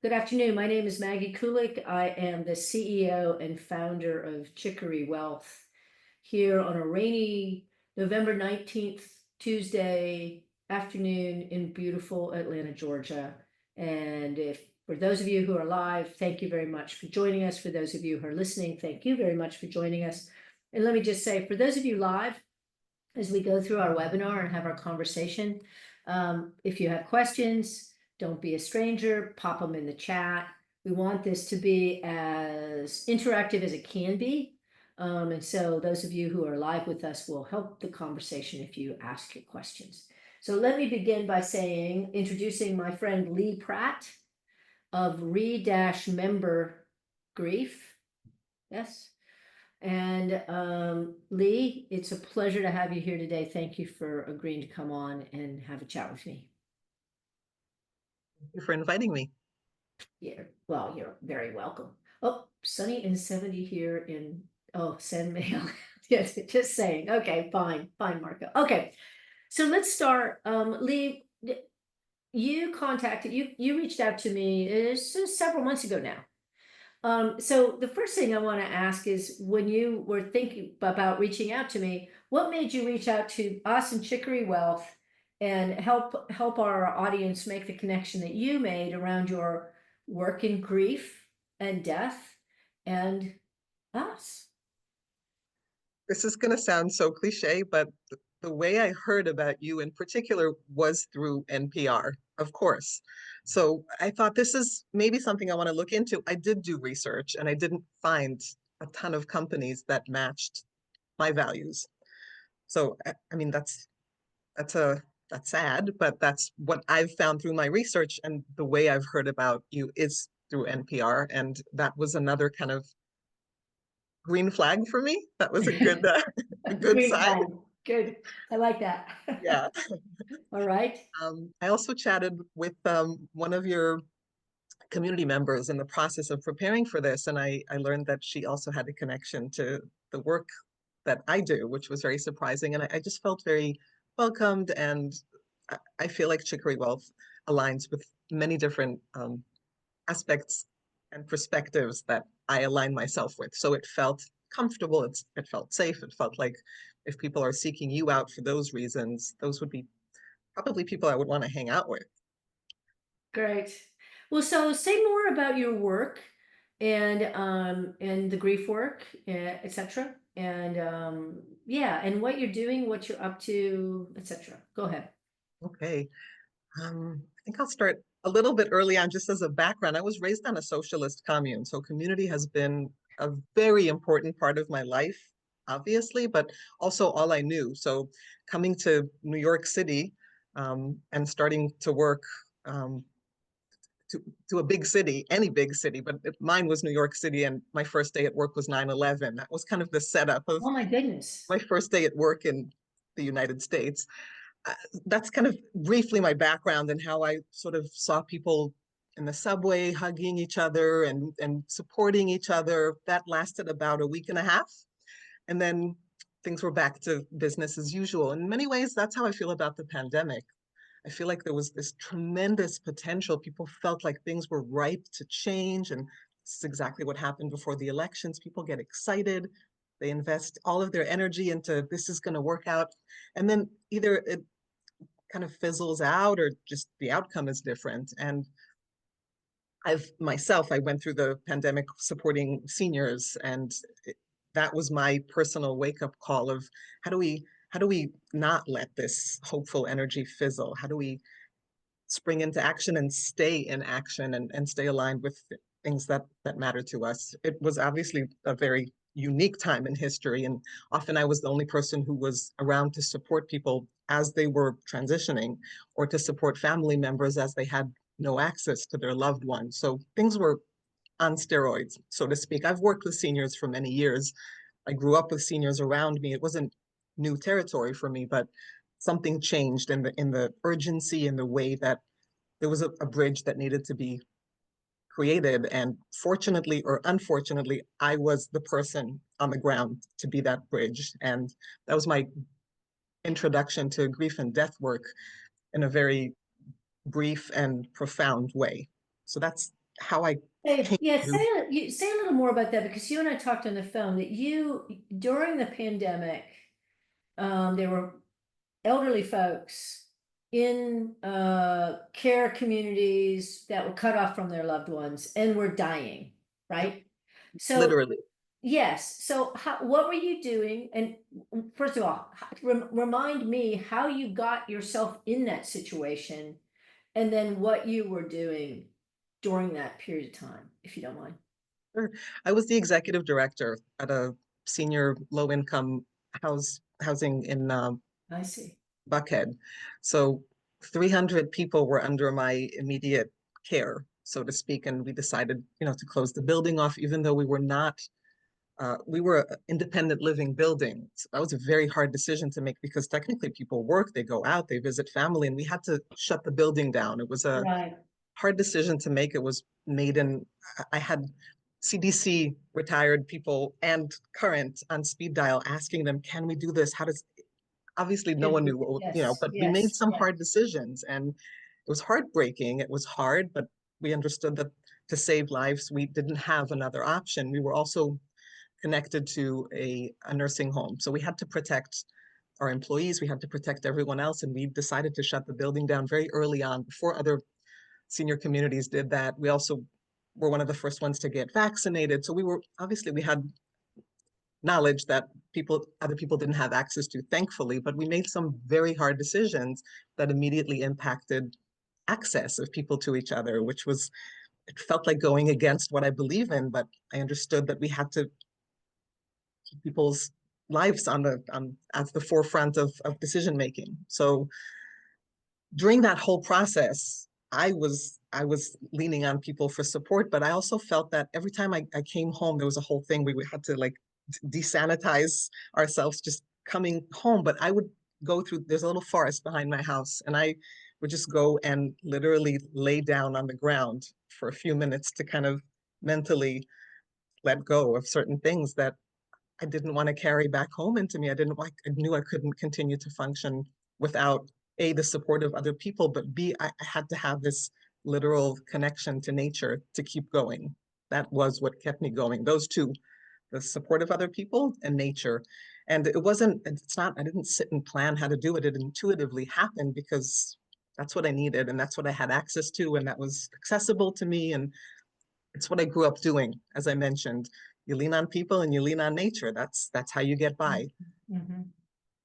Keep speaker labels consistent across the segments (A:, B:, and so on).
A: Good afternoon. My name is Maggie Kulyk. I am the CEO and founder of Chicory Wealth here on a rainy November 19th, Tuesday afternoon in beautiful Atlanta, Georgia. And if for those of you who are live, thank you very much for joining us. For those of you who are listening, thank you very much for joining us. And let me just say, for those of you live, as we go through our webinar and have our conversation, if you have questions, don't be a stranger, pop them in the chat. We want this to be as interactive as it can be. And so those of you who are live with us will help the conversation if you ask your questions. So let me begin by introducing my friend Lee Pratt of Re-Member Grief. Yes. And Lee, it's a pleasure to have you here today. Thank you for agreeing to come on and have a chat with me.
B: Thank you for inviting me.
A: Yeah, well, you're very welcome. Oh, sunny and 70 here in, send mail. Yes, just saying. Okay, fine, Marco. Okay, so let's start. Lee, you reached out to me several months ago now. So the first thing I want to ask is, when you were thinking about reaching out to me, what made you reach out to us in Chicory Wealth and help our audience make the connection that you made around your work in grief and death and us?
B: This is going to sound so cliche, but the way I heard about you in particular was through NPR, of course. So I thought this is maybe something I want to look into. I did do research and I didn't find a ton of companies that matched my values. So I mean that's sad, but that's what I've found through my research, and the way I've heard about you is through NPR, and that was another kind of green flag for me. That was a good a good
A: Green
B: sign.
A: flag. Good. I like that.
B: Yeah.
A: All right.
B: I also chatted with one of your community members in the process of preparing for this, and I learned that she also had a connection to the work that I do, which was very surprising. And I just felt very welcomed, and I feel like Chicory Wealth aligns with many different aspects and perspectives that I align myself with. So it felt comfortable, it felt safe, it felt like if people are seeking you out for those reasons, those would be probably people I would want to hang out with.
A: Great. Well, so say more about your work and the grief work, etc. And yeah, and what you're doing, what you're up to, etc. Go ahead.
B: Okay. I think I'll start a little bit early on, just as a background. I was raised on a socialist commune, so community has been a very important part of my life, obviously, but also all I knew. So coming to New York City and starting to work um, to a big city, any big city, but mine was New York City, and my first day at work was 9/11. That was kind of the setup of
A: Oh my goodness.
B: my first day at work in the United States. Uh, that's kind of briefly my background and how I sort of saw people in the subway hugging each other and supporting each other. That lasted about a week and a half. And then things were back to business as usual. In many ways, that's how I feel about the pandemic. I feel like there was this tremendous potential. People felt like things were ripe to change. And this is exactly what happened before the elections. People get excited. They invest all of their energy into this is going to work out. And then either it kind of fizzles out or just the outcome is different. And I went through the pandemic supporting seniors, and that was my personal wake up call of how do we not let this hopeful energy fizzle? How do we spring into action and stay in action and stay aligned with things that matter to us? It was obviously a very unique time in history, and often I was the only person who was around to support people as they were transitioning, or to support family members as they had no access to their loved ones. So things were on steroids, so to speak. I've worked with seniors for many years. I grew up with seniors around me. It wasn't new territory for me, but something changed in the urgency, in the way that there was a bridge that needed to be created. And fortunately or unfortunately, I was the person on the ground to be that bridge. And that was my introduction to grief and death work in a very brief and profound way. So how I
A: Hey,
B: came
A: yeah,
B: to.
A: say a little more about that because you and I talked on the phone that you during the pandemic, there were elderly folks in care communities that were cut off from their loved ones and were dying,
B: Yep,
A: right? So
B: literally.
A: yes, so what were you doing? And first of all, remind me how you got yourself in that situation and then what you were doing during that period of time, if you don't mind.
B: Sure. I was the executive director at a senior low-income housing in
A: I see.
B: Buckhead. So 300 people were under my immediate care, so to speak, and we decided, to close the building off, even though we were not, we were an independent living building. So that was a very hard decision to make because technically people work, they go out, they visit family, and we had to shut the building down. It was a
A: Right.
B: hard decision to make. It was made in, I had CDC retired people and current on speed dial asking them, can we do this? How does, obviously no one knew,
A: Yes,
B: but we made
A: yes,
B: some
A: yes.
B: hard decisions and it was heartbreaking. It was hard, but we understood that to save lives, we didn't have another option. We were also connected to a nursing home. So we had to protect our employees, we had to protect everyone else. And we decided to shut the building down very early on before other senior communities did that. We also were one of the first ones to get vaccinated. So we were, obviously we had knowledge that other people didn't have access to, thankfully, but we made some very hard decisions that immediately impacted access of people to each other, which was, it felt like going against what I believe in, but I understood that we had to keep people's lives at the forefront of decision making. So during that whole process, I was leaning on people for support, but I also felt that every time I came home, there was a whole thing we had to like desanitize ourselves just coming home. But I would go through, there's a little forest behind my house, and I would just go and literally lay down on the ground for a few minutes to kind of mentally let go of certain things that I didn't want to carry back home into me. I didn't like, I knew I couldn't continue to function without A, the support of other people, but B, I had to have this literal connection to nature to keep going. That was what kept me going. Those two, the support of other people and nature. And it wasn't, it's not, I didn't sit and plan how to do it. It intuitively happened because that's what I needed and that's what I had access to and that was accessible to me. And it's what I grew up doing, as I mentioned. You lean on people and you lean on nature. That's how you get by.
A: Mhm.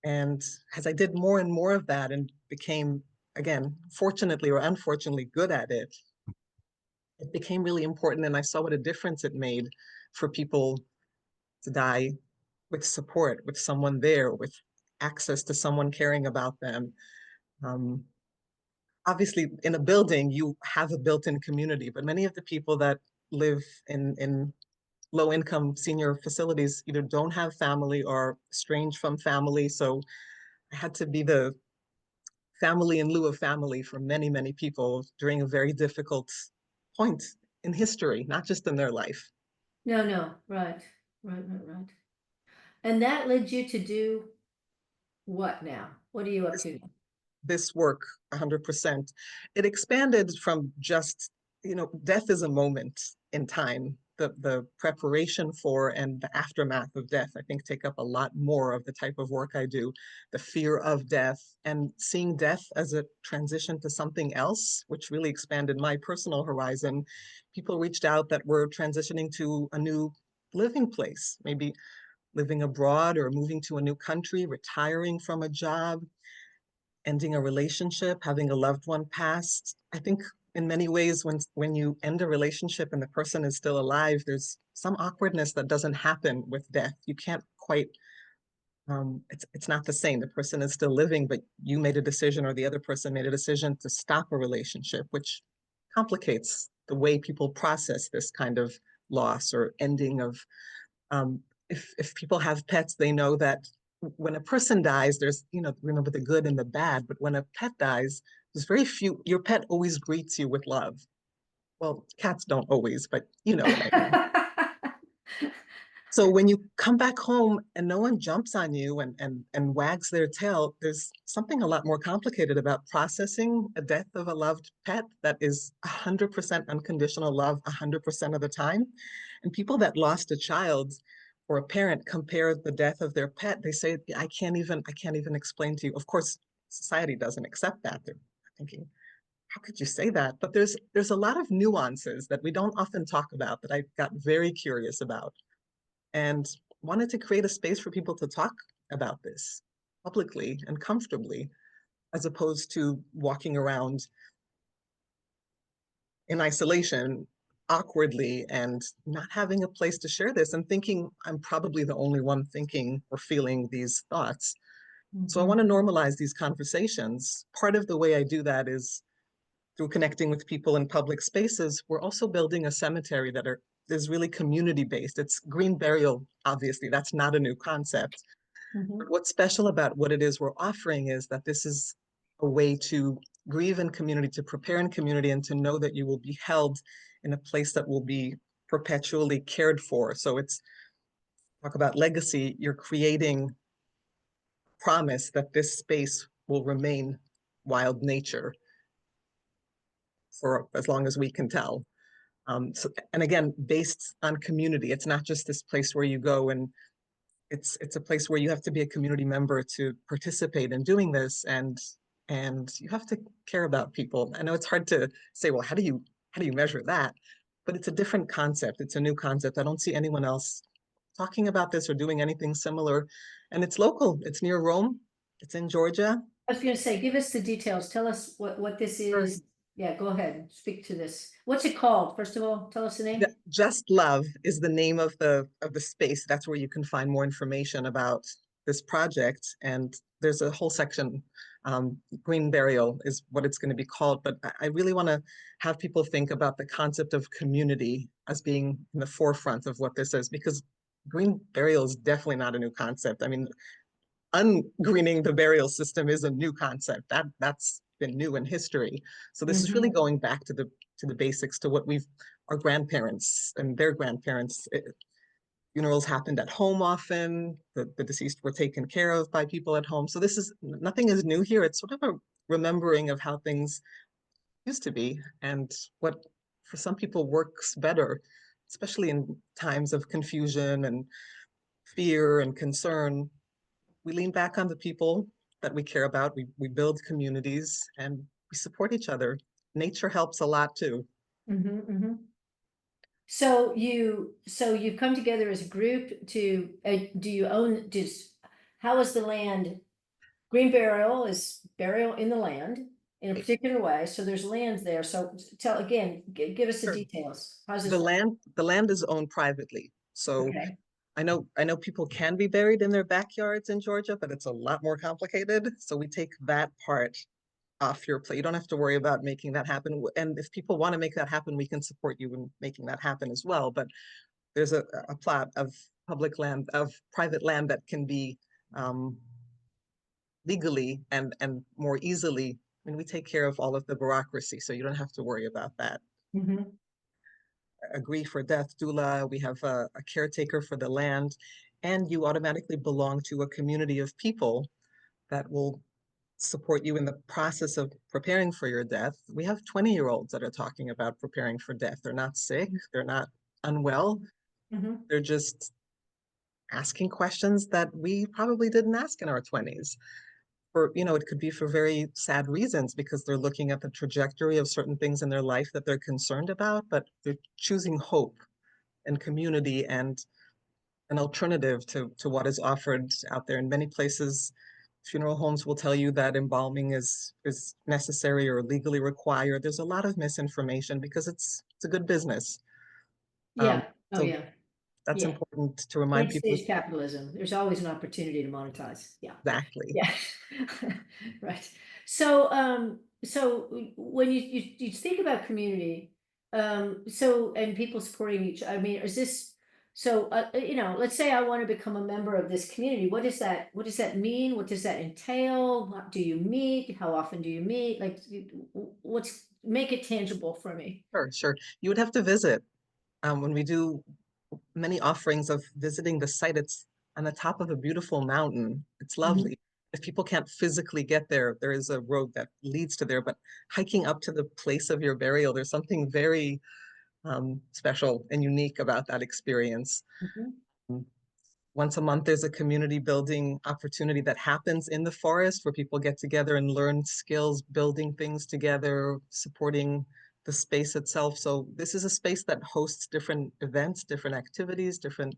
B: And as I did more and more of that and became, again, fortunately or unfortunately good at it, it became really important. And I saw what a difference it made for people to die with support, with someone there, with access to someone caring about them. Um, Obviously, in a building, you have a built-in community, but many of the people that live in low income senior facilities either don't have family or estranged from family. So I had to be the family in lieu of family for many, many people during a very difficult point in history, not just in their life.
A: No, no, right, right. And that led you to do what now? What are you up
B: This,
A: to?
B: this work, 100%, it expanded from just, death is a moment in time. The preparation for and the aftermath of death, I think, take up a lot more of the type of work I do. The fear of death and seeing death as a transition to something else, which really expanded my personal horizon. People reached out that were transitioning to a new living place, maybe living abroad or moving to a new country, retiring from a job, ending a relationship, having a loved one pass. I think in many ways, when you end a relationship and the person is still alive, there's some awkwardness that doesn't happen with death. You can't quite, it's not the same. The person is still living, but you made a decision or the other person made a decision to stop a relationship, which complicates the way people process this kind of loss or ending of, um, if people have pets, they know that when a person dies, there's, remember the good and the bad, but when a pet dies, there's very few, your pet always greets you with love. Well, cats don't always, but you know what I mean. So when you come back home and no one jumps on you and wags their tail, there's something a lot more complicated about processing a death of a loved pet that is 100% unconditional love 100% of the time. And people that lost a child or a parent compare the death of their pet. They say, I can't even explain to you. Of course, society doesn't accept that. They're thinking, how could you say that? But there's a lot of nuances that we don't often talk about that I got very curious about and wanted to create a space for people to talk about this publicly and comfortably, as opposed to walking around in isolation awkwardly and not having a place to share this and thinking I'm probably the only one thinking or feeling these thoughts. So I
A: Mhm.
B: want to normalize these conversations. Part of the way I do that is through connecting with people in public spaces. We're also building a cemetery is really community based. It's green burial, obviously, that's not a new concept. But
A: Mhm.
B: what's special about what it is we're offering is that this is a way to grieve in community, to prepare in community, and to know that you will be held in a place that will be perpetually cared for. So it's talk about legacy, you're creating promise that this space will remain wild nature for as long as we can tell. And again, based on community, it's not just this place where you go and it's a place where you have to be a community member to participate in doing this, and you have to care about people. I know it's hard to say, well, how do you measure that? But it's a different concept. It's a new concept. I don't see anyone else talking about this or doing anything similar. And it's local. It's near Rome. It's in Georgia.
A: I was gonna say, give us the details. Tell us what this
B: Sure.
A: is. Yeah, go ahead. Speak to this. What's it called? First of all, tell us the name.
B: Just Love is the name of the space. That's where you can find more information about this project. And there's a whole section. Green Burial is what it's going to be called. But I really want to have people think about the concept of community as being in the forefront of what this is, because green burial is definitely not a new concept. I mean, ungreening the burial system is a new concept. That's been new in history. So this is really
A: Mhm.
B: going back to the basics, to what we've our grandparents and their grandparents. Funerals happened at home often. The deceased were taken care of by people at home. So this is nothing is new here. It's sort of a remembering of how things used to be and what for some people works better, especially in times of confusion and fear and concern. We lean back on the people that we care about. We build communities and we support each other. Nature helps a lot too.
A: Mhm. Mhm. So you've come together as a group to, do you own, how is the land? Green burial is burial in the land in a particular way, so there's lands there, so tell, again, give us the
B: Sure.
A: details. How's this work?
B: The land is owned privately. So
A: Okay.
B: I know people can be buried in their backyards in Georgia, but it's a lot more complicated. So we take that part off your plate. You don't have to worry about making that happen. And if people want to make that happen, we can support you in making that happen as well. But there's a plot of public land, of private land that can be um, legally and more easily. I mean, we take care of all of the bureaucracy, so you don't have to worry about that.
A: Mhm.
B: Agree for death doula, we have a caretaker for the land, and you automatically belong to a community of people that will support you in the process of preparing for your death. We have 20-year-olds that are talking about preparing for death. They're not sick, they're not unwell,
A: Mhm.
B: they're just asking questions that we probably didn't ask in our 20s. For, you know, it could be for very sad reasons because they're looking at the trajectory of certain things in their life that they're concerned about, but they're choosing hope and community and an alternative to what is offered out there. In many places, funeral homes will tell you that embalming is necessary or legally required. There's a lot of misinformation because it's a good business. Um,
A: Yeah. Oh,
B: so
A: yeah.
B: that's
A: Yeah.
B: important to remind
A: Late
B: people
A: stage capitalism, there's always an opportunity to monetize. Yeah.
B: exactly.
A: Yeah. Right. So when you think about community, so, and people supporting each, I mean, is this, so, let's say I want to become a member of this community. What does that mean? What does that entail? What do you meet? How often do you meet? Like, make it tangible for me.
B: Sure, sure. You would have to visit when we do. many offerings of visiting the site. It's on the top of a beautiful mountain. It's
A: Mhm.
B: lovely. If people can't physically get there, there is a road that leads to there, but hiking up to the place of your burial, there's something very special and unique about that experience.
A: Mhm.
B: Mm. Once a month, there's a community building opportunity that happens in the forest where people get together and learn skills, building things together, supporting the space itself. So this is a space that hosts different events, different activities, different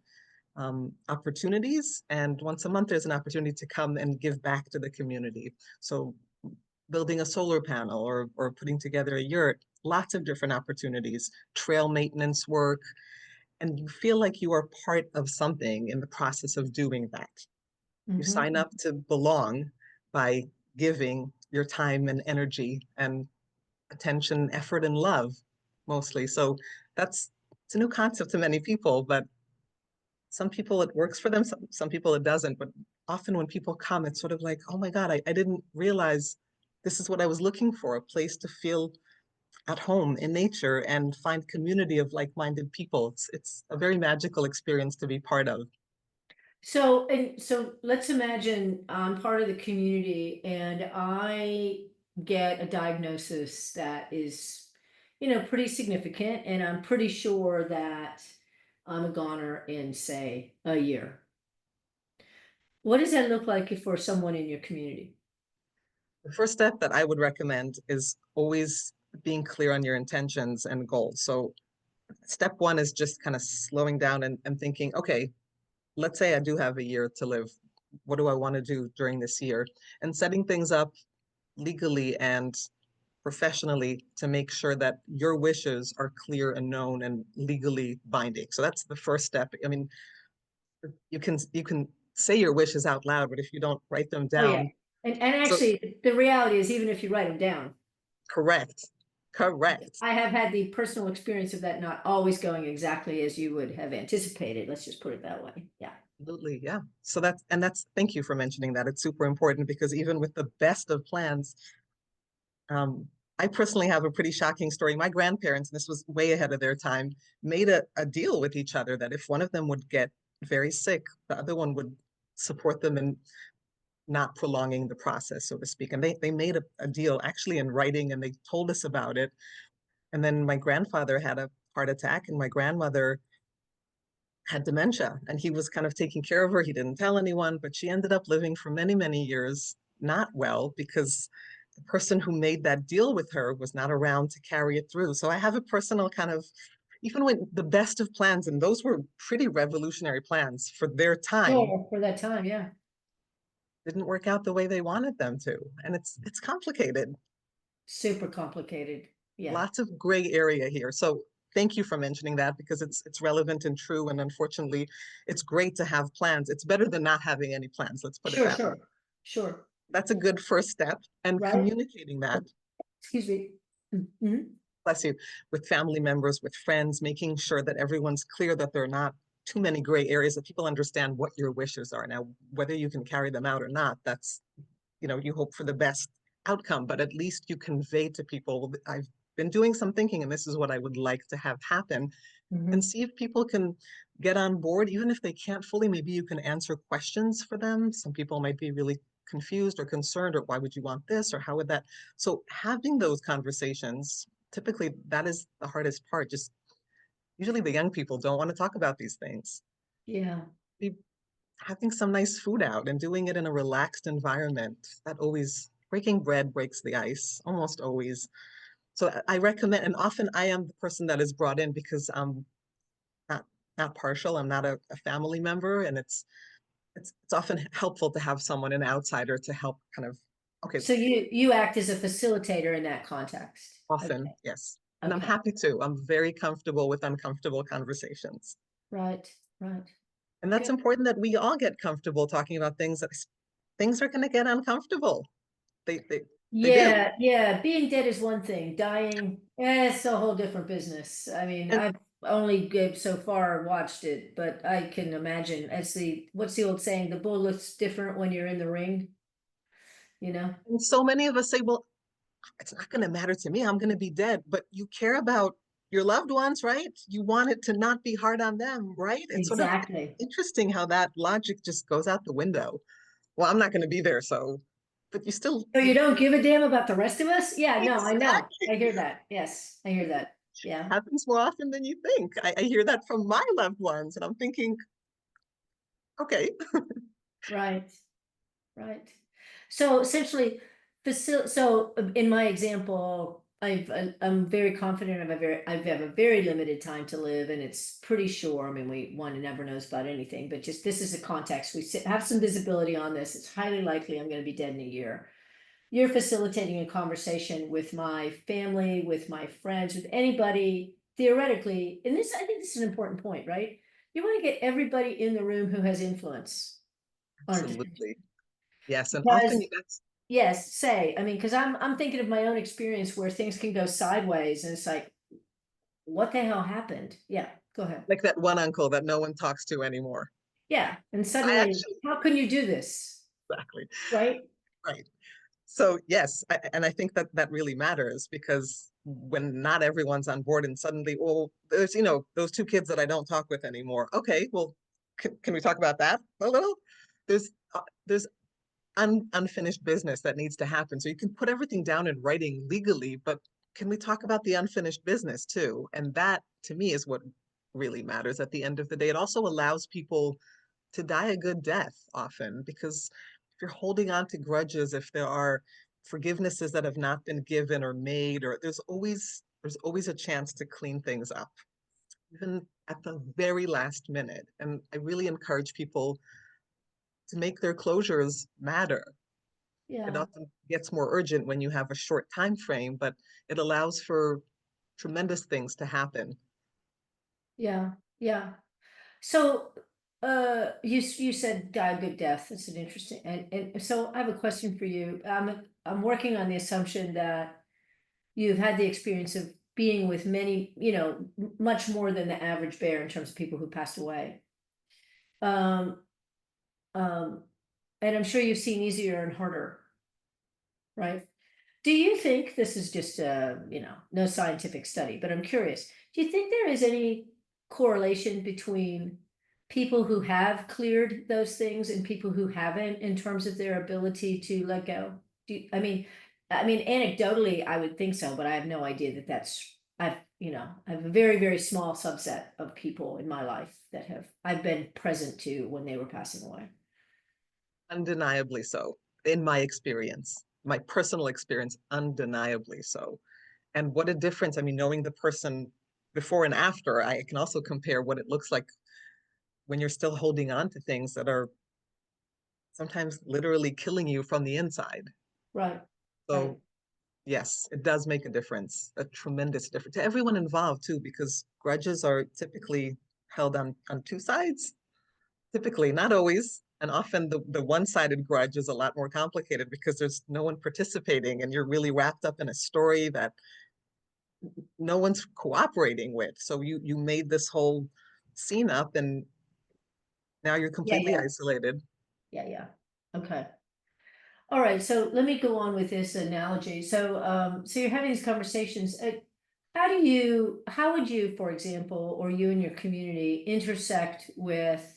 B: opportunities. And once a month, there's an opportunity to come and give back to the community. So building a solar panel or putting together a yurt, lots of different opportunities, trail maintenance work, and you feel like you are part of something in the process of doing that. You sign
A: Mhm.
B: up to belong by giving your time and energy and attention, effort, and love mostly. So that's it's a new concept to many people, but some people it works for them, some people it doesn't. But often when people come, it's sort of like, oh my God, I didn't realize this is what I was looking for, a place to feel at home in nature and find community of like-minded people. It's a very magical experience to be part of.
A: So let's imagine I'm part of the community and I get a diagnosis that is, pretty significant, and I'm pretty sure that I'm a goner in, say, a year. What does that look like for someone in your community?
B: The first step that I would recommend is always being clear on your intentions and goals. So step one is just kind of slowing down and thinking, okay, let's say I do have a year to live. What do I want to do during this year? And setting things up legally and professionally to make sure that your wishes are clear and known and legally binding. So that's the first step. I mean, you can say your wishes out loud, but if you don't write them
A: Oh, yeah.
B: down,
A: And
B: so
A: actually, the reality is, even if you write them down,
B: correct, correct.
A: I have had the personal experience of that not always going exactly as you would have anticipated. Let's just put it that way. Yeah.
B: Absolutely, yeah. So that's thank you for mentioning that. It's super important because even with the best of plans, um, I personally have a pretty shocking story. My grandparents, and this was way ahead of their time, made a deal with each other that if one of them would get very sick, the other one would support them in not prolonging the process, so to speak. And they made a deal actually in writing and they told us about it. And then my grandfather had a heart attack and my grandmother had dementia and he was kind of taking care of her. He didn't tell anyone, but she ended up living for many, many years not well because the person who made that deal with her was not around to carry it through. So I have a personal kind of, even with the best of plans, and those were pretty revolutionary plans for their time,
A: Oh, for that time, yeah.
B: didn't work out the way they wanted them to. And it's complicated.
A: Super complicated. Yeah.
B: Lots of gray area here. So thank you for mentioning that because it's relevant and true. And unfortunately, it's great to have plans. It's better than not having any plans. Let's put it
A: Sure,
B: that way.
A: sure, sure.
B: That's a good first step. And
A: Right?
B: communicating that,
A: Excuse me. Mhm.
B: bless you, with family members, with friends, making sure that everyone's clear that there are not too many gray areas, that people understand what your wishes are. Now, whether you can carry them out or not, that's, you hope for the best outcome, but at least you convey to people, "Well, I've been doing some thinking and this is what I would like to have happen," and
A: Mhm.
B: see if people can get on board, even if they can't fully, maybe you can answer questions for them. Some people might be really confused or concerned, or why would you want this, or how would that? So having those conversations, typically that is the hardest part. Just usually the young people don't want to talk about these things.
A: Yeah.
B: Be having some nice food out and doing it in a relaxed environment, that always breaking bread breaks the ice, almost always. So I recommend, and often I am the person that is brought in because not not partial. I'm not a family member, and it's often helpful to have someone, an outsider, to help kind of, okay,
A: So you act as a facilitator in that context.
B: often,
A: Okay.
B: yes. And I'm
A: Okay.
B: happy to. I'm very comfortable with uncomfortable conversations.
A: Right. Right.
B: And that's
A: Good.
B: important that we all get comfortable talking about things that things are going to get uncomfortable. They do.
A: Yeah, yeah. Being dead is one thing. Dying, it's a whole different business. I mean,
B: And,
A: I've only so far watched it, but I can imagine. What's the old saying? The bull looks different when you're in the ring, you know?
B: so many of us say, well, it's not going to matter to me. I'm going to be dead. But you care about your loved ones, right? You want it to not be hard on them, right? It's sort of
A: Exactly.
B: interesting how that logic just goes out the window. Well, I'm not going to be there, so, but you still,
A: So you don't give a damn about the rest of us? Yeah, no, I know.
B: exactly.
A: I hear that. Yes, I hear that. Yeah,
B: Happens more often than you think. I hear that from my loved ones, and I'm thinking, okay,
A: right, right. So essentially, in my example, I'm very confident I have a very limited time to live, and it's pretty sure. I mean, one never knows about anything, but just this is a context. Have some visibility on this. It's highly likely I'm going to be dead in a year. You're facilitating a conversation with my family, with my friends, with anybody theoretically. And this, I think this is an important point, right? You want to get everybody in the room who has influence on a decision.
B: absolutely. Yes, and often
A: Because
B: that's
A: yes, I mean, because I'm thinking of my own experience where things can go sideways and it's like, what the hell happened? Yeah, go ahead.
B: like that one uncle that no one talks to anymore.
A: Yeah. And
B: I
A: suddenly,
B: actually,
A: how can you do this?
B: exactly,
A: Right?
B: right. So yes, and I think that that really matters because when not everyone's on board and suddenly, well, there's, those two kids that I don't talk with anymore. Okay, well, can we talk about that a little? There's unfinished business that needs to happen. So you can put everything down in writing legally, but can we talk about the unfinished business too? And that to me is what really matters at the end of the day. It also allows people to die a good death often because if you're holding on to grudges, if there are forgivenesses that have not been given or made, or there's always a chance to clean things up, even at the very last minute. And I really encourage people to make their closures matter. It
A: Yeah.
B: often gets more urgent when you have a short time frame, but it allows for tremendous things to happen.
A: Yeah. Yeah. So, you said die a good death. That's an interesting, and so I have a question for you. I'm working on the assumption that you've had the experience of being with many, much more than the average bear in terms of people who passed away. Um, um, and I'm sure you've seen easier and harder, right? Do you think this is just no scientific study, but I'm curious. Do you think there is any correlation between people who have cleared those things and people who haven't in terms of their ability to let go? I mean, anecdotally, I would think so, but I have no idea that I have a very, very small subset of people in my life that I've been present to when they were passing away.
B: Undeniably so, in my experience, my personal experience, undeniably so. And what a difference. I mean, knowing the person before and after, I can also compare what it looks like when you're still holding on to things that are sometimes literally killing you from the inside.
A: Right, right.
B: So yes, it does make a difference, a tremendous difference to everyone involved too, because grudges are typically held on two sides, typically, not always. And often the one-sided grudge is a lot more complicated because there's no one participating and you're really wrapped up in a story that no one's cooperating with. So you made this whole scene up and now you're
A: Yeah,
B: completely
A: yeah,
B: isolated.
A: yeah, yeah. Okay. All right, so let me go on with this analogy. So you're having these conversations. How would you, for example, or you and your community intersect with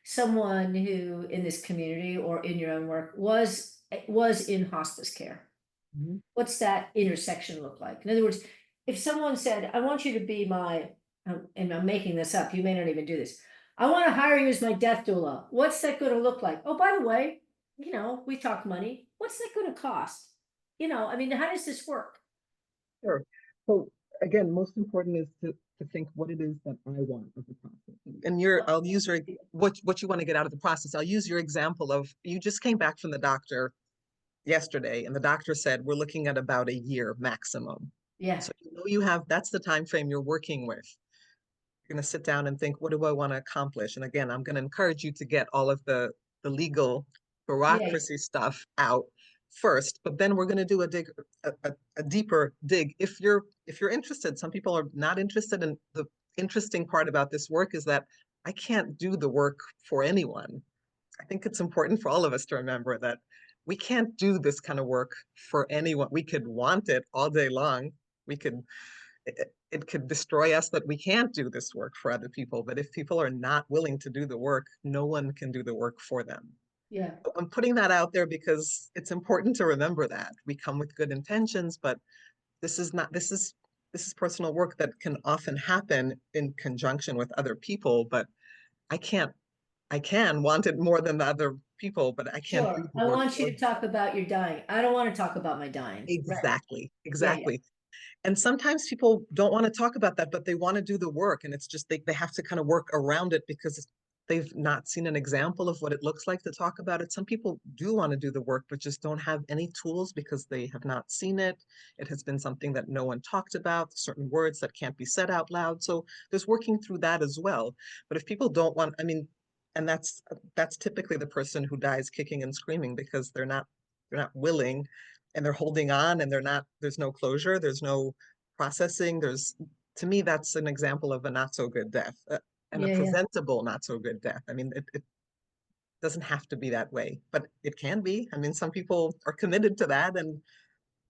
A: someone who in this community or in your own work was in hospice care?
B: Mhm.
A: What's that intersection look like? In other words, if someone said, I want you to be and I'm making this up, you may not even do this. I want to hire you as my death doula. What's that going to look like? Oh, by the way, we talk money. What's that going to cost? I mean, how does this work?
B: Sure. So again, most important is to think what it is that I want of the process. And I'll use what you want to get out of the process. I'll use your example of you just came back from the doctor yesterday, and the doctor said we're looking at about a year maximum.
A: Yeah,
B: So you have that's the time frame you're working with. You're going to sit down and think, what do I want to accomplish? And again, I'm going to encourage you to get all of the legal
A: yeah,
B: bureaucracy stuff out first, but then we're going to do a deeper dig if you're interested. Some people are not interested, and the interesting part about this work is that I can't do the work for anyone. I think it's important for all of us to remember that we can't do this kind of work for anyone. We could want it all day long. We could it could destroy us that we can't do this work for other people. But if people are not willing to do the work, no one can do the work for them.
A: Yeah,
B: I'm putting that out there because it's important to remember that we come with good intentions, but this is not, this is personal work that can often happen in conjunction with other people, but I can't, I can want it more than the other people, but I can't do
A: sure.
B: the
A: I
B: work
A: want you
B: for
A: to
B: them.
A: talk about your dying. I don't want to talk about my dying. Right.
B: Exactly,
A: Yeah, yeah,
B: exactly. And sometimes people don't want to talk about that, but they want to do the work. And it's just they have to kind of work around it because they've not seen an example of what it looks like to talk about it. Some people do want to do the work, but just don't have any tools because they have not seen it. It has been something that no one talked about, certain words that can't be said out loud. So there's working through that as well. But if people don't want, I mean, and that's typically the person who dies kicking and screaming because they're not willing and they're holding on and they're not, there's no closure, there's no processing. There's, to me, that's an example of a not so good death and a
A: yeah, yeah,
B: preventable not so good death. I mean, it doesn't have to be that way, but it can be. I mean, some people are committed to that and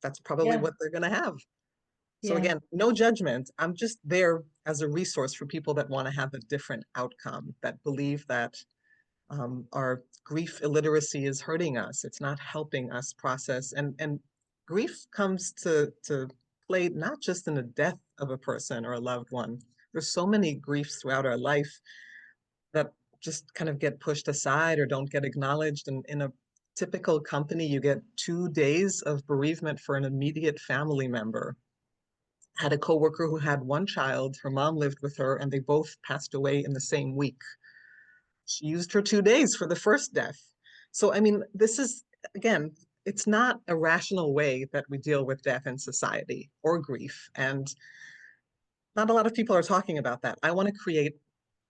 B: that's probably
A: yeah,
B: what they're going to have. So
A: yeah,
B: again, no judgment. I'm just there as a resource for people that want to have a different outcome, that believe that our grief illiteracy is hurting us. It's not helping us process. And grief comes to play not just in the death of a person or a loved one. There's so many griefs throughout our life that just kind of get pushed aside or don't get acknowledged. And in a typical company, you get 2 days of bereavement for an immediate family member. Had a coworker who had one child, her mom lived with her, and they both passed away in the same week. She used her 2 days for the first death. So, I mean, this is, again, it's not a rational way that we deal with death in society or grief. And not a lot of people are talking about that. I want to create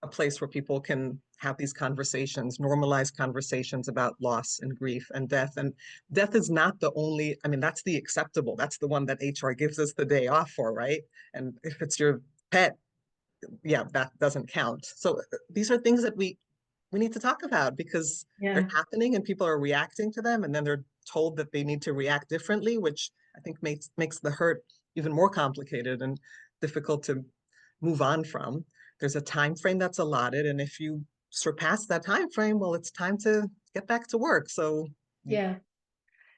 B: a place where people can have these conversations, normalize conversations about loss and grief and death. And death is not the only, I mean, that's the acceptable. That's the one that HR gives us the day off for, right? And if it's your pet, yeah, that doesn't count. So these are things that we need to talk about because they're
A: yeah,
B: happening and people are reacting to them and then they're told that they need to react differently, which I think makes the hurt even more complicated and difficult to move on from. There's a time frame that's allotted, and if you surpass that time frame, well, it's time to get back to work. So you,
A: yeah.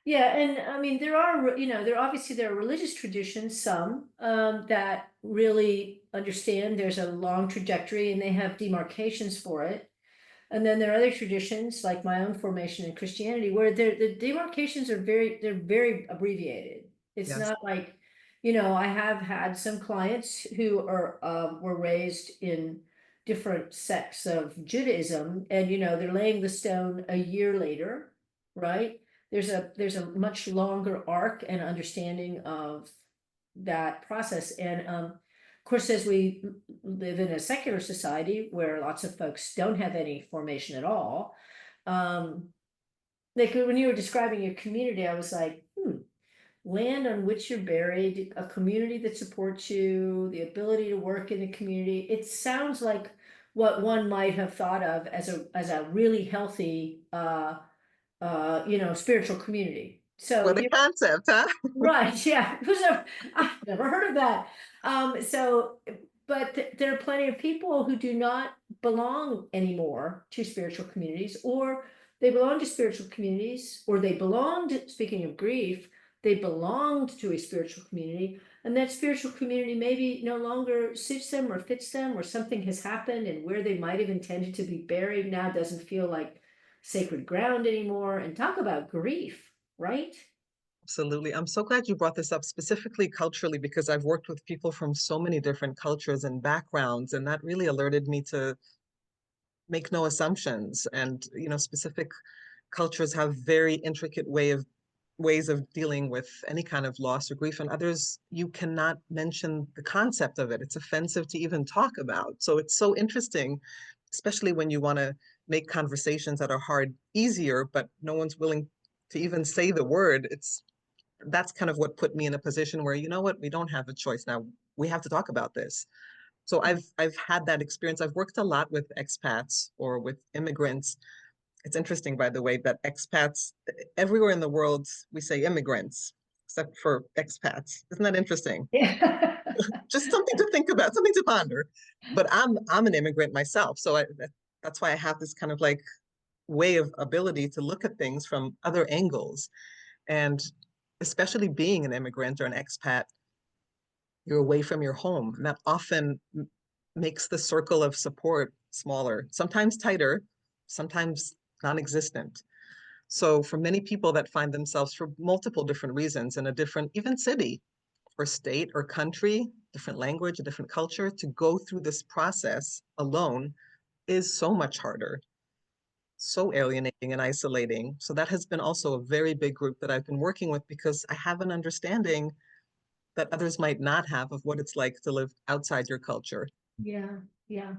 A: Yeah, and I mean, there are, there obviously there are religious traditions, some that really understand there's a long trajectory and they have demarcations for it. And then there are other traditions, like my own formation in Christianity, where the demarcations are they're very abbreviated. It's
B: yes,
A: not like, I have had some clients who were raised in different sects of Judaism, and they're laying the stone a year later, right? There's a much longer arc and understanding of that process. And of course, as we live in a secular society where lots of folks don't have any formation at all, um, like when you were describing your community, I was like, land on which you're buried, a community that supports you, the ability to work in the community. It sounds like what one might have thought of as a really healthy spiritual community. So
B: what a
A: here.
B: concept, huh?
A: Right, yeah. I've never heard of that. So, but there are plenty of people who do not belong anymore to spiritual communities, or they belong to spiritual communities, or they belonged, speaking of grief, they belonged to a spiritual community, and that spiritual community maybe no longer suits them or fits them, or something has happened, and where they might have intended to be buried now doesn't feel like sacred ground anymore. And talk about grief, right?
B: Absolutely. I'm so glad you brought this up specifically culturally because I've worked with people from so many different cultures and backgrounds, and that really alerted me to make no assumptions. And, specific cultures have very intricate ways of dealing with any kind of loss or grief, and others you cannot mention the concept of it. It's offensive to even talk about. So it's so interesting, especially when you want to make conversations that are hard easier, but no one's willing to even say the word. It's That's kind of what put me in a position where, you know what, we don't have a choice now. We have to talk about this. So I've had that experience. I've worked a lot with expats or with immigrants. It's interesting, by the way, that expats everywhere in the world, we say immigrants. except for expats. Isn't that interesting?
A: Yeah.
B: Just something to think about, something to ponder. But I'm an immigrant myself, so that's why I have this kind of like way of ability to look at things from other angles. And especially being an immigrant or an expat, you're away from your home, and that often makes the circle of support smaller, sometimes tighter, sometimes non-existent. So for many people that find themselves for multiple different reasons in a different, even city or state or country, different language, a different culture, to go through this process alone is so much harder, so alienating and isolating. So that has been also a very big group that I've been working with because I have an understanding that others might not have of what it's like to live outside your culture.
A: Yeah, yeah.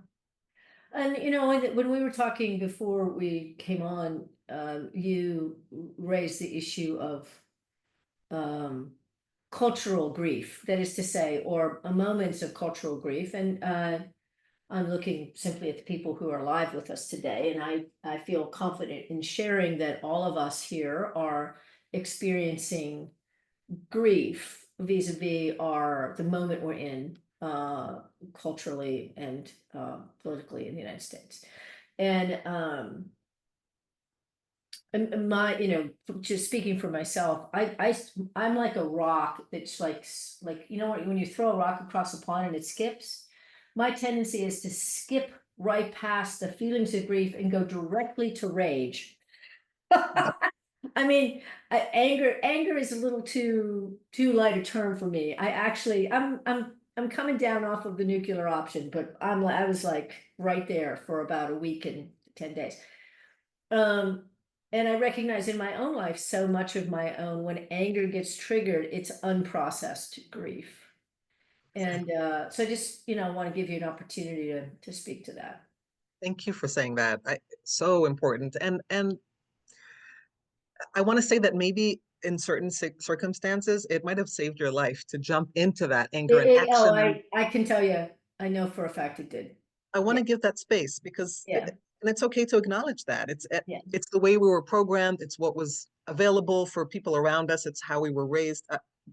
A: And when we were talking before we came on, you raised the issue of um, cultural grief, that is to say, or moments of cultural grief. And I'm looking simply at the people who are live with us today, and I feel confident in sharing that all of us here are experiencing grief vis-a-vis the moment we're in, culturally and politically in the United States. And my, just speaking for myself, I'm like a rock that's like, what, when you throw a rock across a pond and it skips, my tendency is to skip right past the feelings of grief and go directly to rage. I mean, anger is a little too light a term for me. I'm coming down off of the nuclear option, but I was like right there for about a week and 10 days. Um, and I recognize in my own life, so much of my own, when anger gets triggered, it's unprocessed grief. And so I just, want to give you an opportunity to speak to that.
B: Thank you for saying that. So important. And I want to say that maybe in certain circumstances, it might have saved your life to jump into that anger and
A: Oh,
B: action. And
A: I can tell you, I know for a fact it did.
B: I want
A: Yeah,
B: to give that space because,
A: yeah,
B: and it's okay to acknowledge that.
A: yeah,
B: It's the way we were programmed. It's what was available for people around us. It's how we were raised.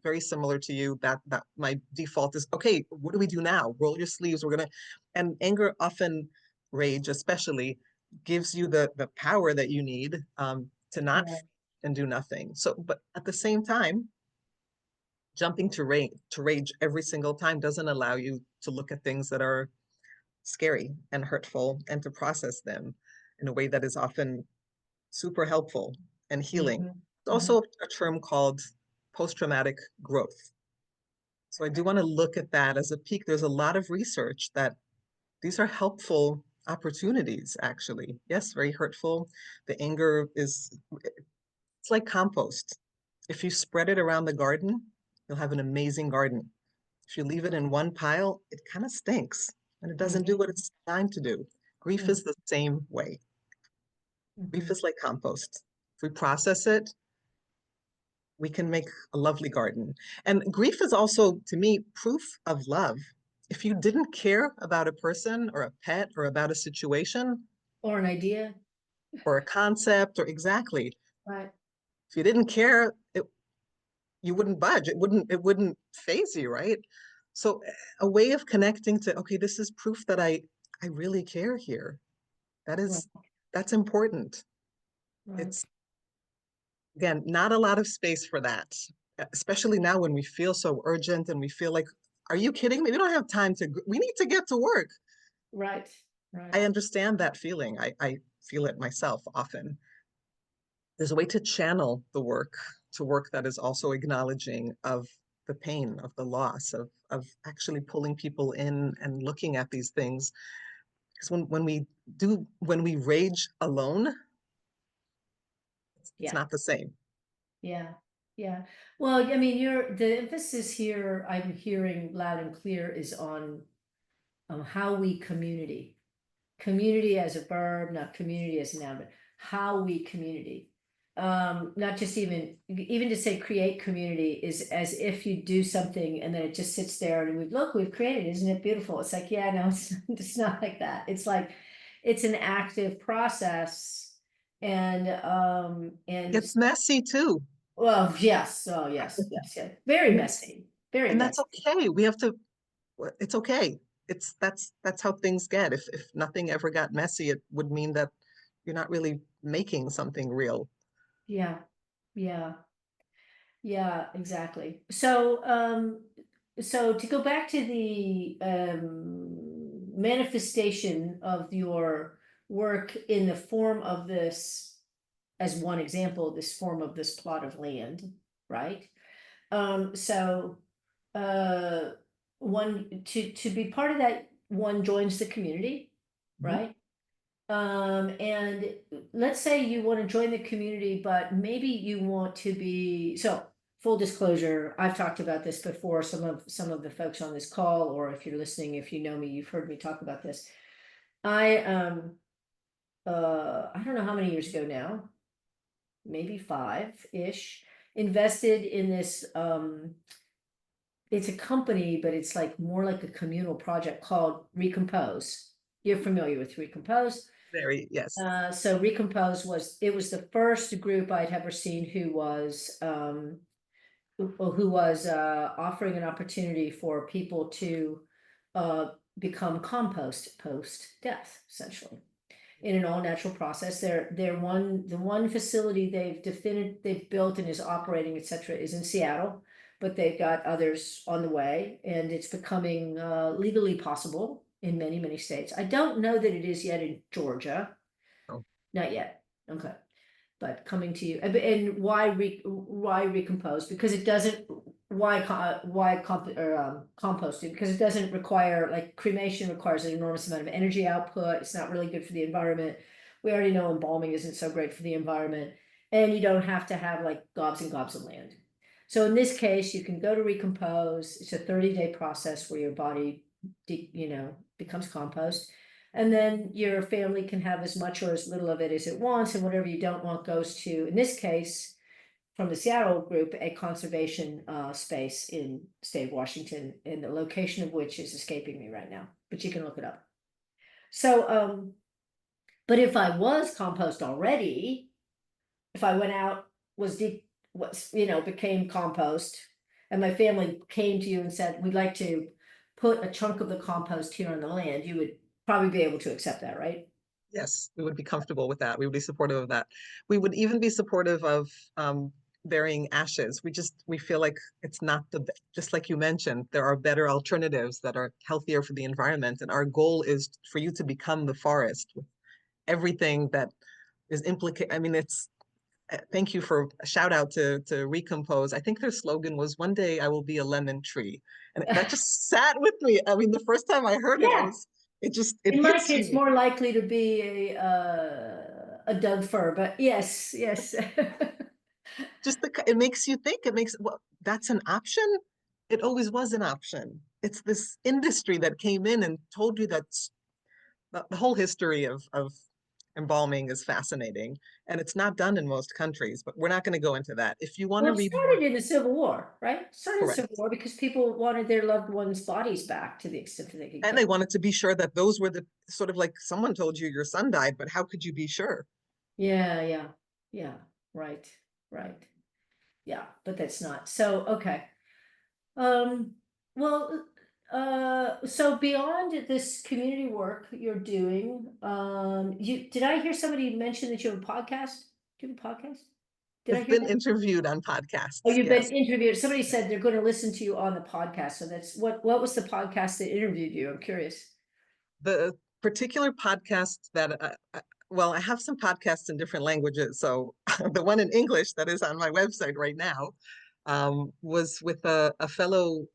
B: Very similar to you. That my default is okay. What do we do now? Roll your sleeves. We're gonna, and anger often, rage especially, gives you the power that you need to not
A: right,
B: and do nothing. So, but at the same time, jumping to rage every single time doesn't allow you to look at things that are scary and hurtful and to process them in a way that is often super helpful and healing.
A: mhm,
B: There's
A: mhm.
B: also a term called post-traumatic growth. So I do want to look at that as a peak. There's a lot of research that these are helpful opportunities, actually. Yes, very hurtful. The anger is, it's like compost. If you spread it around the garden, you'll have an amazing garden. If you leave it in one pile, it kind of stinks and it doesn't do
A: Mhm,
B: what it's designed to do. Grief
A: mhm,
B: is the same way. Grief
A: mhm.
B: is like compost. If we process it, we can make a lovely garden. And grief is also, to me, proof of love. If you didn't care about a person or a pet or about a situation
A: Or an idea,
B: or a concept or exactly,
A: right,
B: if you didn't care, you wouldn't budge. It wouldn't phase you, right? So a way of connecting to, okay, this is proof that I really care here. That
A: right,
B: is that's important.
A: right,
B: It's again not a lot of space for that, especially now when we feel so urgent and we feel like, are you kidding me? We don't have time we need to get to work.
A: right, right.
B: I understand that feeling. I feel it myself often. There's a way to channel the work to work that is also acknowledging of the pain of the loss of actually pulling people in and looking at these things because when we rage alone, it's
A: Yeah,
B: not the same.
A: yeah, yeah. Well, I mean, the emphasis here I'm hearing loud and clear is on how we community. Community as a verb, not community as a noun, but how we community. Not just even to say create community is as if you do something and then it just sits there and we've created, isn't it beautiful? It's like, yeah, no, it's not like that. It's like it's an active process, and
B: It gets messy too.
A: Well, yes, oh, yes, yes, yeah, very
B: And
A: messy, very
B: and that's
A: messy.
B: okay. We have to, it's okay. That's how things get. If nothing ever got messy, it would mean that you're not really making something real.
A: Yeah, yeah, yeah, exactly. So to go back to the manifestation of your work in the form of this, as one example, this form of this plot of land, right? So uh one to be part of that, one joins the community,
B: Mhm.
A: right? And let's say you want to join the community, but maybe you want to be, so full disclosure, I've talked about this before, some of the folks on this call, or if you're listening, if you know me, you've heard me talk about this. I don't know how many years ago now, maybe five-ish, invested in this it's a company, but it's like more like a communal project called Recompose. You're familiar with Recompose?
B: Very, yes.
A: So Recompose was the first group I'd ever seen who was offering an opportunity for people to become compost post death, essentially, in an all natural process. The one facility they've built and is operating, etc., is in Seattle, but they've got others on the way, and it's becoming legally possible in many, many states. I don't know that it is yet in Georgia.
B: Oh,
A: Not yet. Okay. But coming to you, and why recompose? Because it doesn't, composting? Because it doesn't require, like cremation requires an enormous amount of energy output. It's not really good for the environment. We already know embalming isn't so great for the environment, and you don't have to have like gobs and gobs of land. So in this case, you can go to recompose. It's a 30-day process where your body, becomes compost. And then your family can have as much or as little of it as it wants, and whatever you don't want goes to, in this case, from the Seattle group, a conservation space in the state of Washington, and the location of which is escaping me right now, but you can look it up. So, but if I was compost already, if I went out, was deep, became compost, and my family came to you and said, we'd like to put a chunk of the compost here on the land, you would probably be able to accept that, right?
B: yes, we would be comfortable with that. We would be supportive of that. We would even be supportive of burying ashes. We feel like it's not just like you mentioned, there are better alternatives that are healthier for the environment. And our goal is for you to become the forest with everything that is implicated. I mean, thank you for a shout out to Recompose. I think their slogan was "One day I will be a lemon tree," and that just sat with me. I mean, the first time I heard it,
A: Yeah.
B: it
A: In my
B: hits
A: case,
B: you.
A: more likely to be a Doug fir, but yes, yes.
B: It makes you think. It makes, well, that's an option. It always was an option. It's this industry that came in and told you that the whole history of embalming is fascinating, and it's not done in most countries. But we're not going to go into that. If you want
A: Well,
B: to
A: it
B: read more,
A: started in the Civil War, right? It started in the Civil
B: correct.
A: War because people wanted their loved ones' bodies back to the extent that they could
B: And
A: get.
B: they wanted to be sure that those were the sort of like someone told you your son died, but how could you be sure?
A: Yeah, yeah, yeah. Right, right. Yeah, but that's not. So, okay. Um, well, so beyond this community work you're doing, did I hear somebody mention that you have a podcast? Do you have a podcast? Did I
B: I've
A: hear
B: been
A: that?
B: interviewed on
A: Oh,
B: podcasts,
A: you've been
B: yes.
A: interviewed. Somebody said they're going to listen to you on the podcast. So that's what was the podcast that interviewed you? I'm curious.
B: The particular podcast that, well, I have some podcasts in different languages. So the one in English that is on my website right now was with a fellow,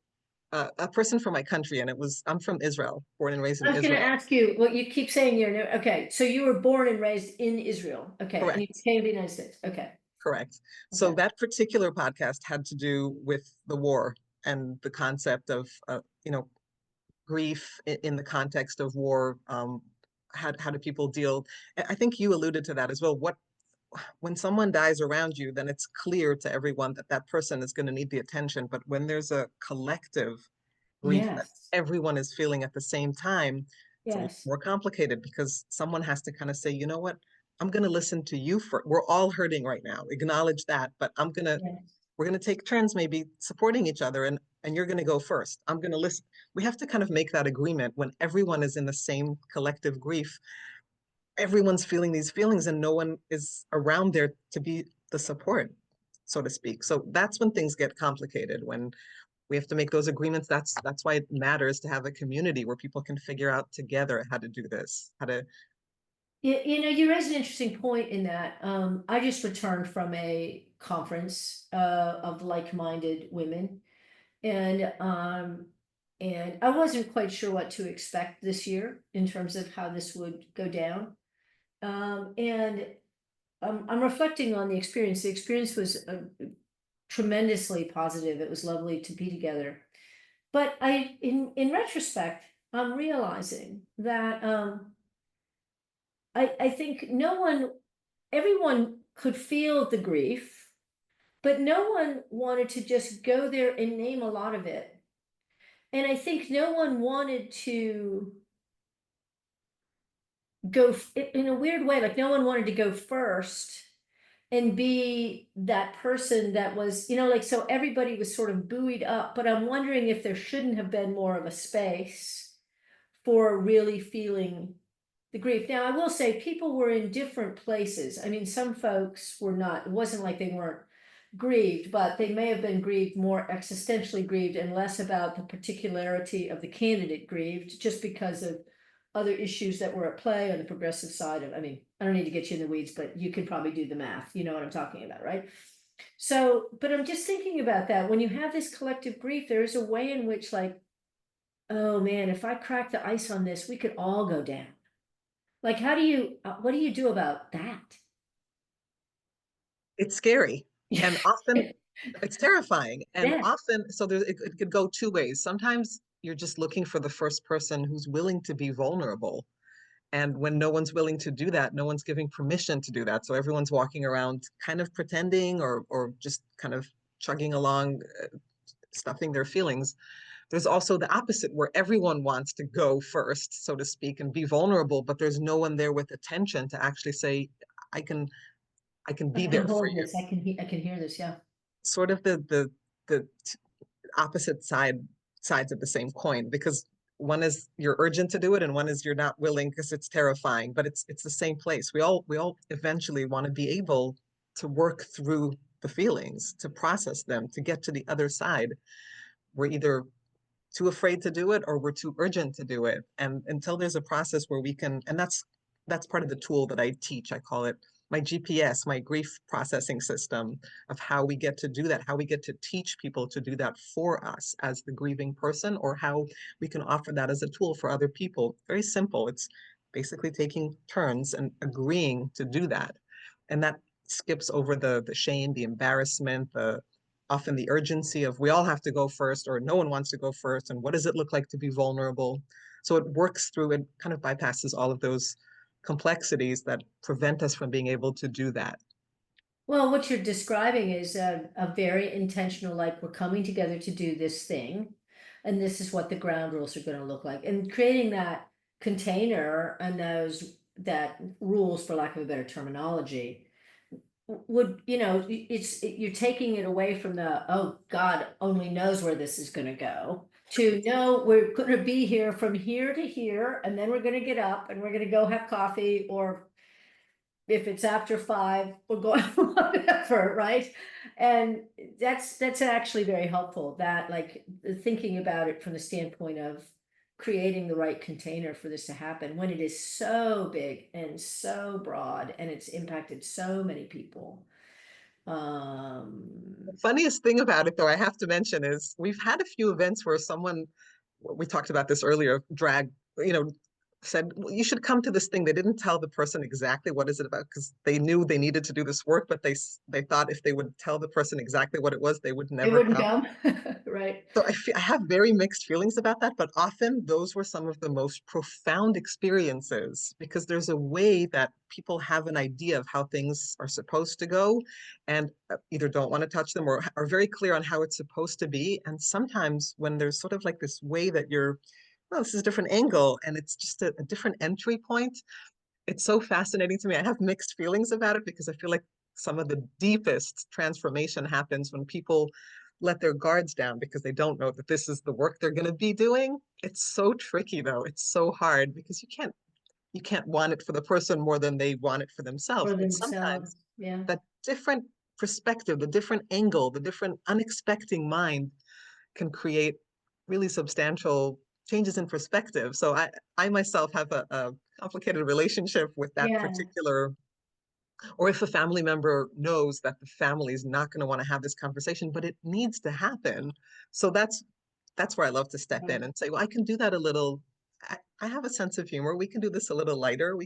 B: a person from my country, and I'm from Israel, born and raised
A: I
B: in
A: was going to
B: Israel.
A: ask you what you keep saying you're new. Okay, so you were born and raised in Israel. Okay, and you
B: Correct.
A: came to the United States. Okay,
B: Correct. So
A: okay.
B: that particular podcast had to do with the war and the concept of, grief in the context of war. How do people deal? I think you alluded to that as well. When someone dies around you, then it's clear to everyone that that person is going to need the attention. But when there's a collective grief that
A: Yes,
B: everyone is feeling at the same time, it's a little
A: yes.
B: more complicated because someone has to kind of say, you know what? I'm going to listen to you for, we're all hurting right now. Acknowledge that, but
A: Yes.
B: we're going to take turns maybe supporting each other, and you're going to go first. I'm going to listen. We have to kind of make that agreement when everyone is in the same collective grief. Everyone's feeling these feelings and no one is around there to be the support, so to speak. So that's when things get complicated, when we have to make those agreements. That's why it matters to have a community where people can figure out together how to do this, how to.
A: You raised an interesting point in that. I just returned from a conference of like-minded women, and I wasn't quite sure what to expect this year in terms of how this would go down. And I'm reflecting on the experience. The experience was tremendously positive. It was lovely to be together. But in retrospect, I'm realizing that I think everyone could feel the grief, but no one wanted to just go there and name a lot of it. And I think no one wanted to in a weird way, like no one wanted to go first and be that person that was, like, so everybody was sort of buoyed up. But I'm wondering if there shouldn't have been more of a space for really feeling the grief. Now, I will say people were in different places. I mean, some folks were not, it wasn't like they weren't grieved, but they may have been grieved, more existentially grieved, and less about the particularity of the candidate grieved, just because of other issues that were at play on the progressive side of, I mean, I don't need to get you in the weeds, but you could probably do the math. You know what I'm talking about, right? So, but I'm just thinking about that. When you have this collective grief, there is a way in which, like, oh man, if I crack the ice on this, we could all go down. Like, what do you do about that?
B: It's scary. And often it's terrifying. And
A: Yeah.
B: often, so it could go two ways. Sometimes you're just looking for the first person who's willing to be vulnerable. And when no one's willing to do that, no one's giving permission to do that. So everyone's walking around kind of pretending or just kind of chugging along, stuffing their feelings. There's also the opposite where everyone wants to go first, so to speak, and be vulnerable, but there's no one there with attention to actually say, I can I can
A: I
B: be
A: can
B: there for
A: hold
B: you.
A: this. I can hear this. Yeah.
B: Sort of the opposite sides of the same coin, because one is you're urgent to do it and one is you're not willing because it's terrifying, but it's the same place. We all eventually want to be able to work through the feelings, to process them, to get to the other side. We're either too afraid to do it or we're too urgent to do it. And until there's a process where we can, and that's part of the tool that I teach. I call it my GPS, my grief processing system, of how we get to do that, how we get to teach people to do that for us as the grieving person, or how we can offer that as a tool for other people. Very simple. It's basically taking turns and agreeing to do that. And that skips over the shame, the embarrassment, the often the urgency of we all have to go first or no one wants to go first, and what does it look like to be vulnerable. So it works through and kind of bypasses all of those complexities that prevent us from being able to do that.
A: Well, what you're describing is a very intentional, like, we're coming together to do this thing, and this is what the ground rules are going to look like. And creating that container and those that rules, for lack of a better terminology, would, you're taking it away from the, oh, God only knows where this is going to go, to no, we're going to be here from here to here, and then we're going to get up and we're going to go have coffee, or if it's after 5, we're going whatever, right? And that's actually very helpful. That, like, thinking about it from the standpoint of creating the right container for this to happen when it is so big and so broad and it's impacted so many people.
B: The
A: Um,
B: funniest thing about it, though, I have to mention is we've had a few events where someone, we talked about this earlier, drag, you know, said, well, you should come to this thing. They didn't tell the person exactly what is it about because they knew they needed to do this work, but they thought if they would tell the person exactly what it was, they would
A: they
B: never
A: wouldn't
B: come.
A: come, right?
B: So I have very mixed feelings about that, but often those were some of the most profound experiences because there's a way that people have an idea of how things are supposed to go and either don't want to touch them or are very clear on how it's supposed to be. And sometimes when there's sort of like this way that you're, well, this is a different angle and it's just a different entry point, it's so fascinating to me. I have mixed feelings about it because I feel like some of the deepest transformation happens when people let their guards down because they don't know that this is the work they're going to be doing. It's so tricky though. It's so hard because you can't want it for the person more than they want it for themselves.
A: for
B: But sometimes
A: themselves. Yeah.
B: that different perspective, the different angle, the different unexpected mind can create really substantial changes in perspective. So I myself have a complicated relationship with that
A: Yeah.
B: particular, or if a family member knows that the family is not going to want to have this conversation, but it needs to happen. So that's where I love to step in
A: Right.
B: and say, well, I can do that a little. I have a sense of humor. We can do this a little lighter.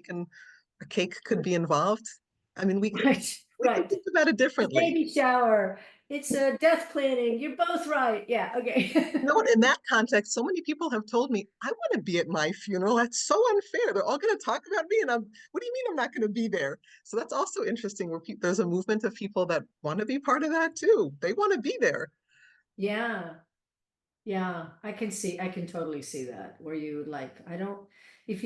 B: A cake could be involved. I mean,
A: Right.
B: we can
A: Right.
B: think about it
A: A
B: differently.
A: baby shower. It's a death planning. You're both right. Yeah. Okay.
B: You know what? In that context, so many people have told me, I want to be at my funeral. That's so unfair. They're all going to talk about me, and what do you mean I'm not going to be there? So that's also interesting where there's a movement of people that want to be part of that too. They want to be there.
A: Yeah. Yeah, I can totally see that where you would like, I don't, if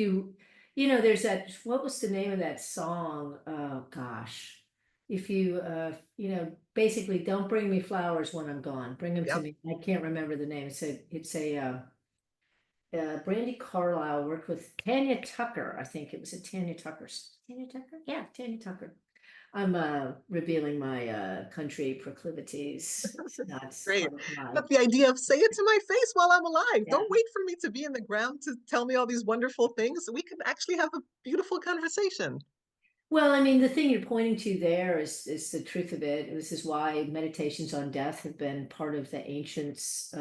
A: there's that, what was the name of that song? Oh gosh. If you, basically don't bring me flowers when I'm gone, bring them to
B: Yep.
A: me. I can't remember the name. Brandy Carlisle worked with Tanya Tucker. I think it was a Tanya Tucker. Tanya Tucker? Yeah, Tanya Tucker. I'm revealing my country proclivities. That's
B: Great.
A: part of my,
B: But the idea of say it to my face while I'm alive.
A: yeah.
B: Don't wait for me to be in the ground to tell me all these wonderful things. We could actually have a beautiful conversation.
A: Well, I mean, the thing you're pointing to there is the truth of it. This is why meditations on death have been part of the ancients'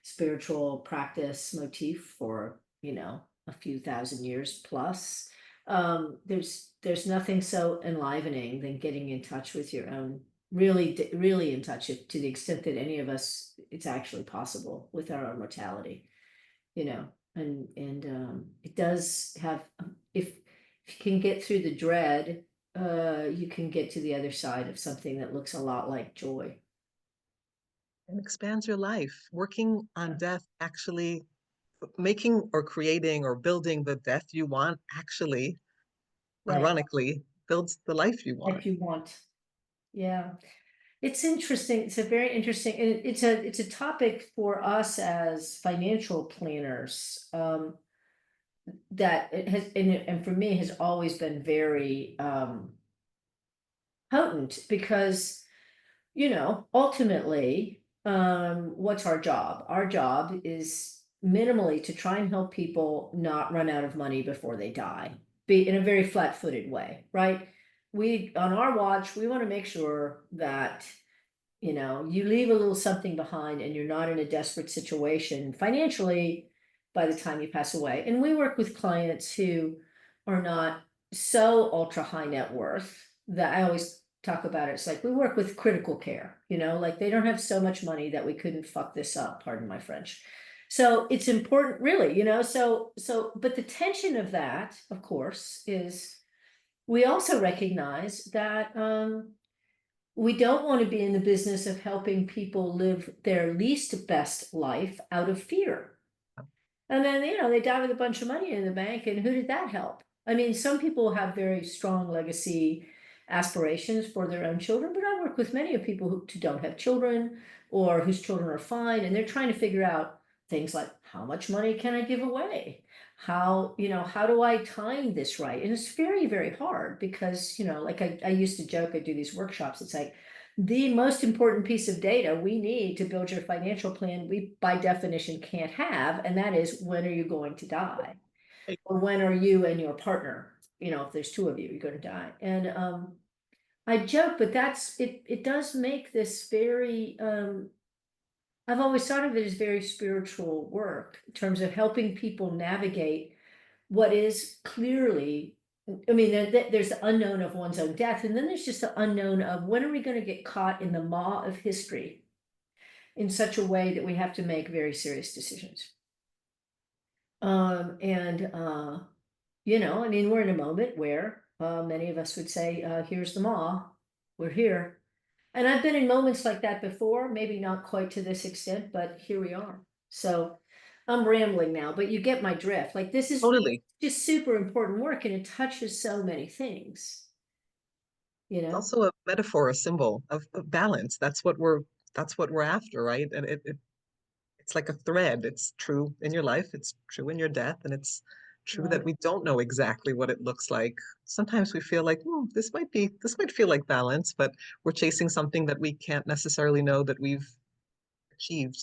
A: spiritual practice motif for, a few thousand years plus. There's nothing so enlivening than getting in touch with your own, really in touch to the extent that any of us, it's actually possible with our own mortality, and it does have, if you can get through the dread, you can get to the other side of something that looks a lot like joy.
B: And expands your life. Working on
A: Yeah.
B: death actually making or creating or building the death you want actually,
A: Right.
B: ironically, builds the life you want.
A: If you want. Yeah. It's interesting. It's a very interesting, and it's a topic for us as financial planners, that it has, and for me has always been very potent because ultimately, what's our job? Our job is minimally to try and help people not run out of money before they die, be in a very flat-footed way, right? On our watch, we want to make sure that you leave a little something behind and you're not in a desperate situation financially by the time you pass away. And we work with clients who are not so ultra high net worth that I always talk about it. It's like we work with critical care, like they don't have so much money that we couldn't fuck this up, pardon my French. So it's important, really, but the tension of that, of course, is we also recognize that we don't want to be in the business of helping people live their least best life out of fear. And then, they die with a bunch of money in the bank, and who did that help? I mean, some people have very strong legacy aspirations for their own children, but I work with many of people who don't have children or whose children are fine, and they're trying to figure out things like how much money can I give away? How do I time this right? And it's very, very hard because, like I used to joke, I do these workshops. It's like the most important piece of data we need to build your financial plan, we by definition can't have, and that is when are you going to die? Or when are you and your partner, if there's two of you, you're going to die. And I joke, but it does make this very I've always thought of it as very spiritual work in terms of helping people navigate what is clearly, I mean, there's the unknown of one's own death, and then there's just the unknown of when are we going to get caught in the maw of history in such a way that we have to make very serious decisions. And I mean, we're in a moment where many of us would say, here's the maw, we're here. And I've been in moments like that before, maybe not quite to this extent, but here we are. So I'm rambling now, but you get my drift. Like this is
B: Totally.
A: just super important work, and it touches so many things, you
B: It's
A: know?
B: also a metaphor, a symbol of balance. That's what we're after, right? And it's like a thread. It's true in your life, it's true in your death, and it's true that
A: Right.
B: we don't know exactly what it looks like. Sometimes we feel like, hmm, this might feel like balance, but we're chasing something that we can't necessarily know that we've achieved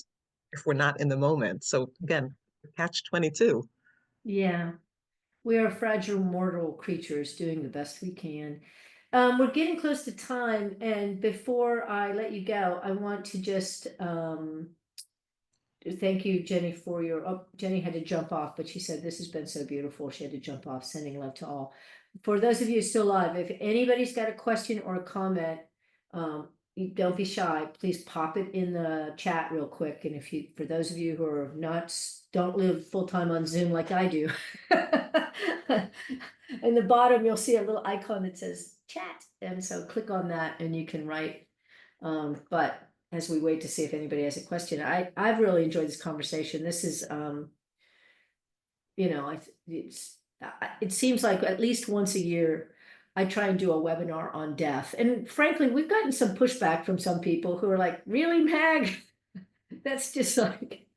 B: if we're not in the moment. So again, catch 22.
A: Yeah. We are fragile mortal creatures doing the best we can. We're getting close to time, and before I let you go, I want to just thank you, Jenny, for your, oh, Jenny had to jump off, but she said this has been so beautiful. She had to jump off, sending love to all. For those of you still alive, if anybody's got a question or a comment, you don't be shy. Please pop it in the chat real quick. And if you, for those of you who are not, don't live full time on Zoom like I do. In the bottom, you'll see a little icon that says chat. And so click on that and you can write. But as we wait to see if anybody has a question, I've really enjoyed this conversation. This is, you know, it seems like at least once a year, I try and do a webinar on death. And frankly, we've gotten some pushback from some people who are like, really, Mag? That's just like,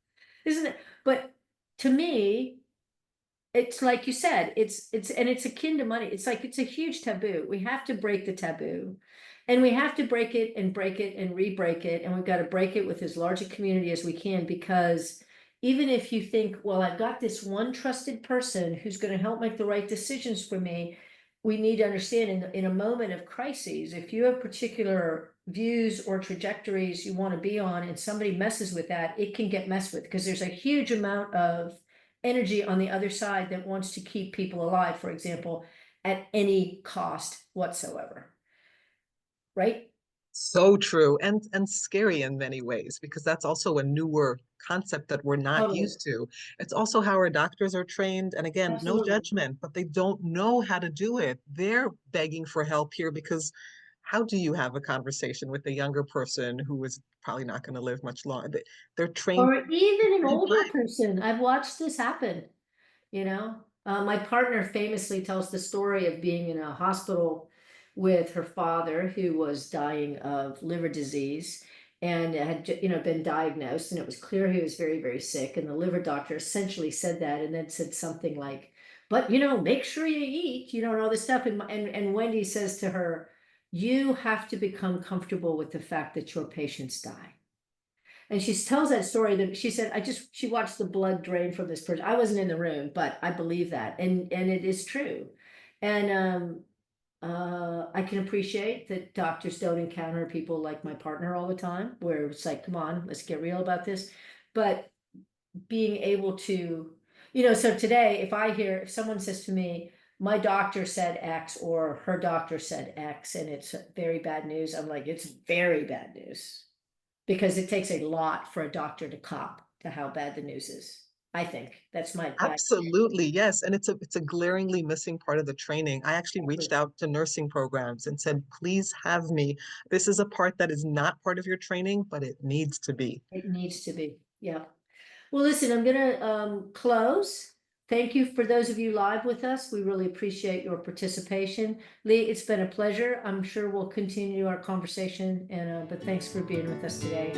A: isn't it? But to me, it's like you said, and it's akin to money. It's like it's a huge taboo. We have to break the taboo. And we have to break it and break it and re-break it. And we've got to break it with as large a community as we can, because even if you think, well, I've got this one trusted person who's going to help make the right decisions for me, we need to understand in a moment of crises, if you have particular views or trajectories you want to be on and somebody messes with that, it can get messed with because there's a huge amount of energy on the other side that wants to keep people alive, for example, at any cost whatsoever. Right?
B: So true and scary in many ways because that's also a newer concept that we're not
A: Totally.
B: used to. It's also how our doctors are trained. And again, no
A: Absolutely.
B: judgment, but they don't know how to do it. They're begging for help here because how do you have a conversation with a younger person who is probably not going to live much longer? They're trained
A: Or even an
B: way
A: older
B: back.
A: person. I've watched this happen. You know, my partner famously tells the story of being in a hospital with her father who was dying of liver disease and had, you know, been diagnosed, and it was clear he was very, very sick. And the liver doctor essentially said that, and then said something like, but, you know, make sure you eat, you know, and all this stuff. And Wendy says to her, you have to become comfortable with the fact that your patients die. And she tells that story that she said, she watched the blood drain from this person. I wasn't in the room, but I believe that. And it is true. And I can appreciate that doctors don't encounter people like my partner all the time, where it's like, come on, let's get real about this. But being able to, you know, so today, if someone says to me, my doctor said X or her doctor said X, and it's very bad news, I'm like, it's very bad news, because it takes a lot for a doctor to cop to how bad the news is. I think that's my
B: Absolutely, yes. And it's a glaringly missing part of the training. I actually reached
A: exactly.
B: out to nursing programs and said, please have me. This is a part that is not part of your training, but it needs to be.
A: It needs to be. Yeah. Well, listen, I'm gonna close. Thank you for those of you live with us. We really appreciate your participation. Lee, it's been a pleasure. I'm sure we'll continue our conversation, and but thanks for being with us today.